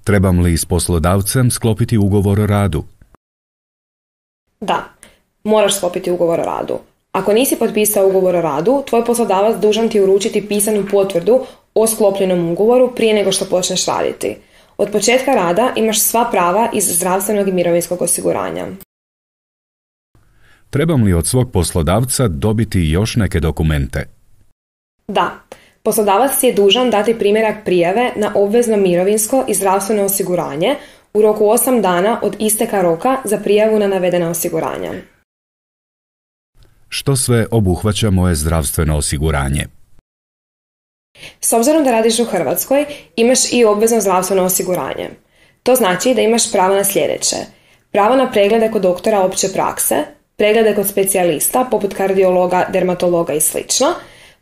Trebam li s poslodavcem sklopiti ugovor o radu? Da, moraš sklopiti ugovor o radu. Ako nisi potpisao ugovor o radu, tvoj poslodavac dužan ti uručiti pisanu potvrdu o sklopljenom ugovoru prije nego što počneš raditi. Od početka rada imaš sva prava iz zdravstvenog i mirovinskog osiguranja. Trebam li od svog poslodavca dobiti još neke dokumente? Da, poslodavac ti je dužan dati primjerak prijave na obvezno mirovinsko i zdravstveno osiguranje u roku 8 dana od isteka roka za prijavu na navedena osiguranja. Što sve obuhvaća moje zdravstveno osiguranje? S obzirom da radiš u Hrvatskoj, imaš i obvezno zdravstveno osiguranje. To znači da imaš pravo na sljedeće. Pravo na preglede kod doktora opće prakse, preglede kod specijalista poput kardiologa, dermatologa i sl.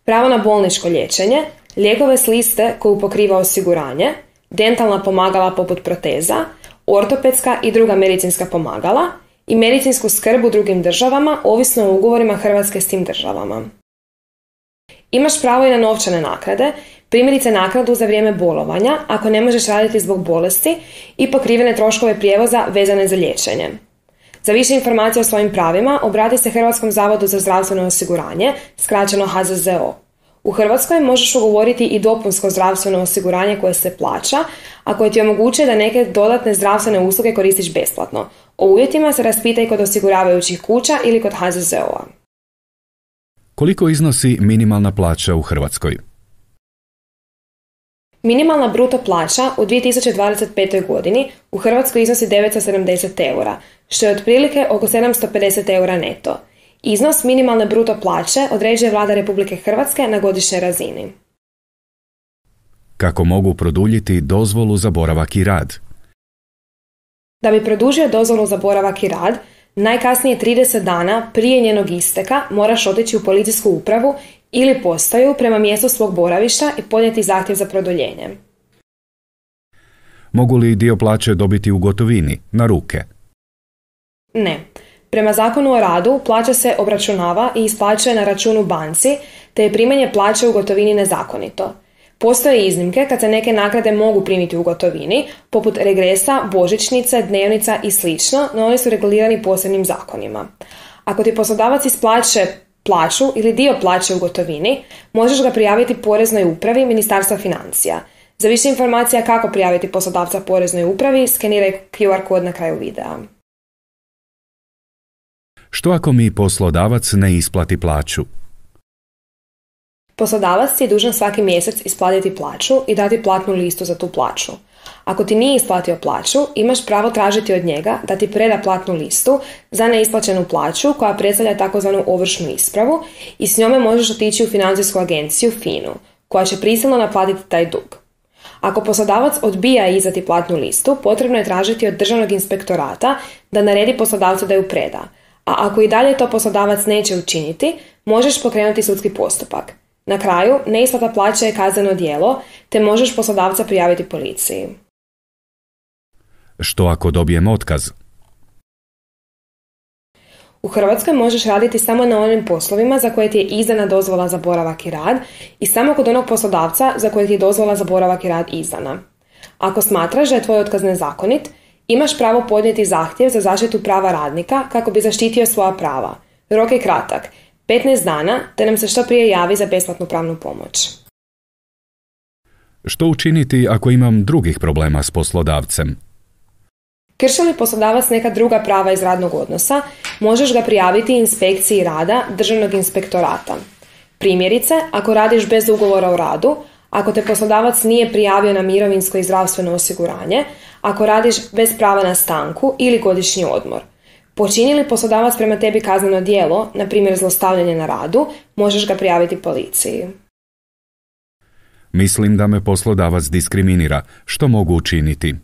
Pravo na bolničko liječenje, lijekove s liste koju pokriva osiguranje, dentalna pomagala poput proteza, ortopedska i druga medicinska pomagala i medicinsku skrb u drugim državama, ovisno o ugovorima Hrvatske s tim državama. Imaš pravo i na novčane naknade, primjerice naknadu za vrijeme bolovanja ako ne možeš raditi zbog bolesti i pokrivene troškove prijevoza vezane za liječenje. Za više informacija o svojim pravima obrati se Hrvatskom zavodu za zdravstveno osiguranje, skraćeno HZZO. U Hrvatskoj možeš ugovoriti i dopunsko zdravstveno osiguranje koje se plaća, a koje ti omogućuje da neke dodatne zdravstvene usluge koristiš besplatno. O uvjetima se raspitaj kod osiguravajućih kuća ili kod HZZO-a. Koliko iznosi minimalna plaća u Hrvatskoj? Minimalna bruto plaća u 2025. godini u Hrvatskoj iznosi 970 eura, što je otprilike oko 750 eura neto. Iznos minimalne bruto plaće određuje Vlada Republike Hrvatske na godišnjoj razini. Kako mogu produljiti dozvolu za boravak i rad? Da bi produžio dozvolu za boravak i rad, najkasnije 30 dana prije njenog isteka moraš otići u policijsku upravu ili postaju prema mjestu svog boravišta i podnijeti zahtjev za produljenje. Mogu li dio plaće dobiti u gotovini, na ruke? Ne. Prema Zakonu o radu plaća se obračunava i isplaćuje na računu banci, te je primanje plaće u gotovini nezakonito. Postoje iznimke kad se neke naknade mogu primiti u gotovini, poput regresa, božićnice, dnevnica i sl., no oni su regulirani posebnim zakonima. Ako ti poslodavac isplaće plaću ili dio plaće u gotovini, možeš ga prijaviti Poreznoj upravi Ministarstva financija. Za više informacija kako prijaviti poslodavca Poreznoj upravi, skeniraj QR kod na kraju videa. Što ako mi poslodavac ne isplati plaću? Poslodavac ti je dužan svaki mjesec isplatiti plaću i dati platnu listu za tu plaću. Ako ti nije isplatio plaću, imaš pravo tražiti od njega da ti preda platnu listu za neisplaćenu plaću koja predstavlja tzv. Ovršnu ispravu i s njome možeš otići u financijsku agenciju FINU, koja će prisilno naplatiti taj dug. Ako poslodavac odbija izdati platnu listu, potrebno je tražiti od Državnog inspektorata da naredi poslodavcu da ju preda, a ako i dalje to poslodavac neće učiniti, možeš pokrenuti sudski postupak. Na kraju, neisplata plaće je kazneno djelo, te možeš poslodavca prijaviti policiji. Što ako dobijem otkaz? U Hrvatskoj možeš raditi samo na onim poslovima za koje ti je izdana dozvola za boravak i rad i samo kod onog poslodavca za koje ti je dozvola za boravak i rad izdana. Ako smatraš da je tvoj otkaz nezakonit, imaš pravo podnijeti zahtjev za zaštitu prava radnika kako bi zaštitio svoja prava. Rok je kratak, 15 dana, te nam se što prije javi za besplatnu pravnu pomoć. Što učiniti ako imam drugih problema s poslodavcem? Krši li poslodavac neka druga prava iz radnog odnosa, možeš ga prijaviti inspekciji rada Državnog inspektorata. Primjerice, ako radiš bez ugovora o radu, ako te poslodavac nije prijavio na mirovinsko i zdravstveno osiguranje, ako radiš bez prava na stanku ili godišnji odmor. Počini li poslodavac prema tebi kazneno djelo, na primjer zlostavljanje na radu, možeš ga prijaviti policiji. Mislim da me poslodavac diskriminira. Što mogu učiniti?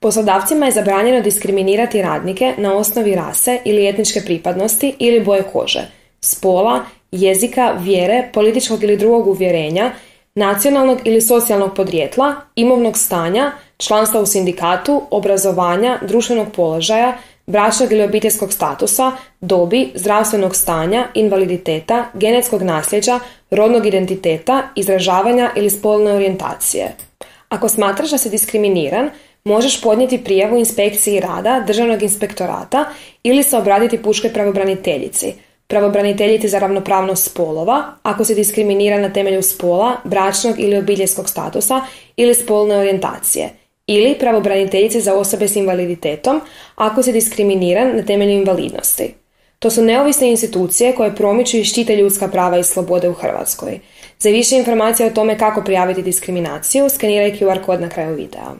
Poslodavcima je zabranjeno diskriminirati radnike na osnovi rase ili etničke pripadnosti ili boje kože, spola, jezika, vjere, političkog ili drugog uvjerenja, nacionalnog ili socijalnog podrijetla, imovnog stanja, članstva u sindikatu, obrazovanja, društvenog položaja, bračnog ili obiteljskog statusa, dobi, zdravstvenog stanja, invaliditeta, genetskog nasljeđa, rodnog identiteta, izražavanja ili spolne orijentacije. Ako smatraš da si diskriminiran, možeš podnijeti prijavu inspekciji rada Državnog inspektorata ili se obratiti pučkoj pravobraniteljici, pravobraniteljici za ravnopravnost spolova, ako se diskriminira na temelju spola, bračnog ili obiteljskog statusa ili spolne orijentacije, ili pravobraniteljici za osobe s invaliditetom, ako se diskriminiran na temelju invalidnosti. To su neovisne institucije koje promiču i štite ljudska prava i slobode u Hrvatskoj. Za više informacija o tome kako prijaviti diskriminaciju, skeniraj QR kod na kraju videa.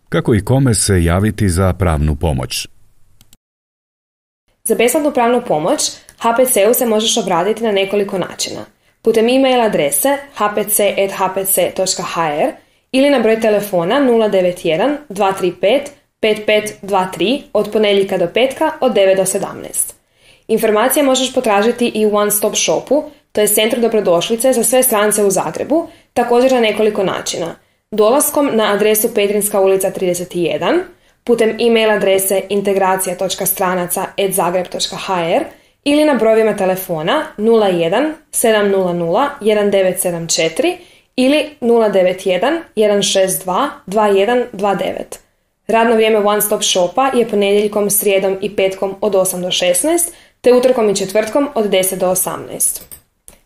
Kako i kome se javiti za pravnu pomoć? Za besplatnu pravnu pomoć HPC-u se možeš obratiti na nekoliko načina. Putem e-mail adrese hpc@hpc.hr ili na broj telefona 091 235 5523 od ponedjeljka do petka od 9 do 17. Informacije možeš potražiti i u One Stop Shopu, to je centru dobrodošlice za sve strance u Zagrebu, također na nekoliko načina. Dolaskom na adresu Petrinska ulica 31, putem e-mail adrese integracija.stranaca@zagreb.hr ili na brojevima telefona 01 700 1974 ili 091 162 2129. Radno vrijeme One Stop Shopa je ponedjeljkom, srijedom i petkom od 8 do 16, te utorkom i četvrtkom od 10 do 18.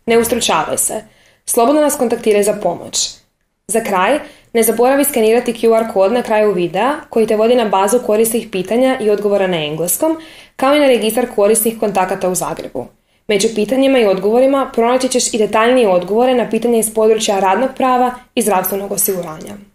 Ne ustručavaj se. Slobodno nas kontaktiraj za pomoć. Za kraj, ne zaboravi skenirati QR kod na kraju videa koji te vodi na bazu korisnih pitanja i odgovora na engleskom, kao i na registar korisnih kontakata u Zagrebu. Među pitanjima i odgovorima pronaći ćeš i detaljnije odgovore na pitanja iz područja radnog prava i zdravstvenog osiguranja.